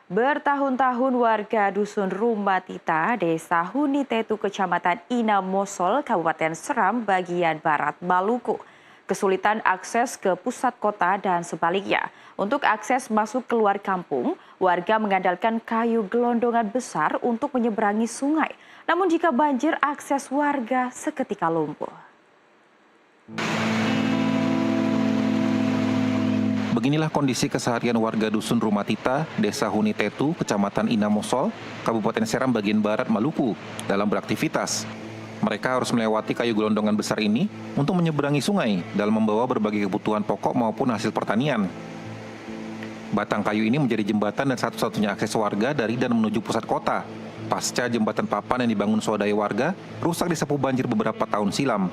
Bertahun-tahun warga Dusun Rumah Tita, Desa Hunitetu, Kecamatan Inamosol, Kabupaten Seram, bagian Barat Maluku. Kesulitan akses ke pusat kota dan sebaliknya. Untuk akses masuk keluar kampung, warga mengandalkan kayu gelondongan besar untuk menyeberangi sungai. Namun jika banjir, akses warga seketika lumpuh. Beginilah kondisi keseharian warga Dusun Rumah Tita, Desa Hunitetu, Kecamatan Inamosol, Kabupaten Seram bagian Barat Maluku, dalam beraktivitas. Mereka harus melewati kayu gelondongan besar ini untuk menyeberangi sungai dalam membawa berbagai kebutuhan pokok maupun hasil pertanian. Batang kayu ini menjadi jembatan dan satu-satunya akses warga dari dan menuju pusat kota. Pasca jembatan papan yang dibangun swadaya warga, rusak disapu banjir beberapa tahun silam.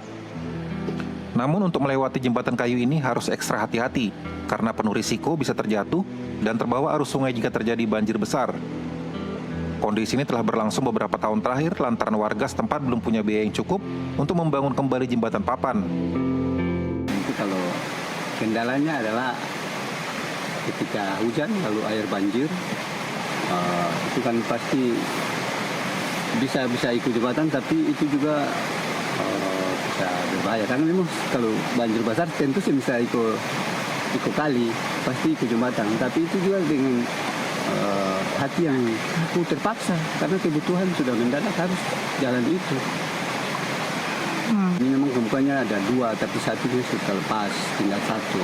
Namun untuk melewati jembatan kayu ini harus ekstra hati-hati karena penuh risiko bisa terjatuh dan terbawa arus sungai jika terjadi banjir besar. Kondisi ini telah berlangsung beberapa tahun terakhir lantaran warga setempat belum punya biaya yang cukup untuk membangun kembali jembatan papan. Itu kalau kendalanya adalah ketika hujan lalu air banjir, itu kan pasti bisa ikut jembatan, tapi itu juga bisa berbahaya karena memang kalau banjir besar tentu sih bisa ikut kali, pasti ikut jembatan, tapi itu juga dengan hati yang aku terpaksa karena kebutuhan sudah mendadak harus jalan itu. Ini memang gemukanya ada dua, tapi satunya sudah lepas, tinggal satu.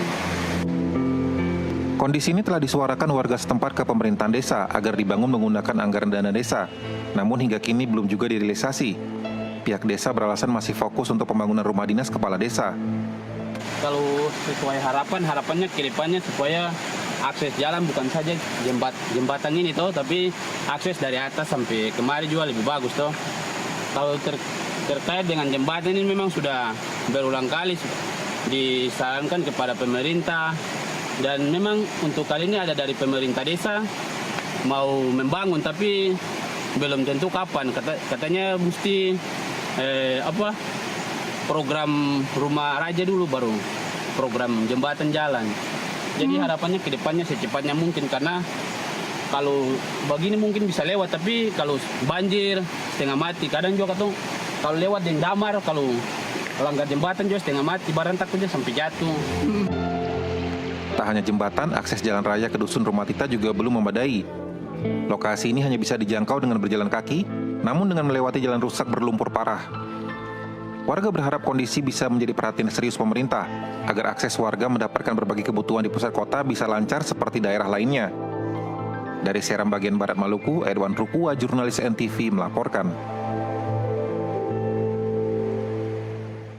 Kondisi ini telah disuarakan warga setempat ke pemerintahan desa agar dibangun menggunakan anggaran dana desa. Namun hingga kini belum juga direalisasi. Pihak desa beralasan masih fokus untuk pembangunan rumah dinas kepala desa. Kalau sesuai harapannya ke depannya supaya akses jalan bukan saja jembatan ini toh, tapi akses dari atas sampai kemari juga lebih bagus toh. Kalau terkait dengan jembatan ini memang sudah berulang kali disarankan kepada pemerintah, dan memang untuk kali ini ada dari pemerintah desa mau membangun, tapi belum tentu kapan. Katanya mesti program rumah raja dulu baru program jembatan jalan. Jadi harapannya ke depannya secepatnya mungkin, karena kalau begini mungkin bisa lewat, tapi kalau banjir setengah mati. Kadang juga tuh kalau lewat yang damar, kalau langgar jembatan juga setengah mati, barang takutnya sampai jatuh. Tak hanya jembatan, akses jalan raya ke Dusun Rumah Tita juga belum memadai. Lokasi ini hanya bisa dijangkau dengan berjalan kaki, namun dengan melewati jalan rusak berlumpur parah. Warga berharap kondisi bisa menjadi perhatian serius pemerintah, agar akses warga mendapatkan berbagai kebutuhan di pusat kota bisa lancar seperti daerah lainnya. Dari Seram bagian Barat Maluku, Edwan Rukua, jurnalis NTV melaporkan.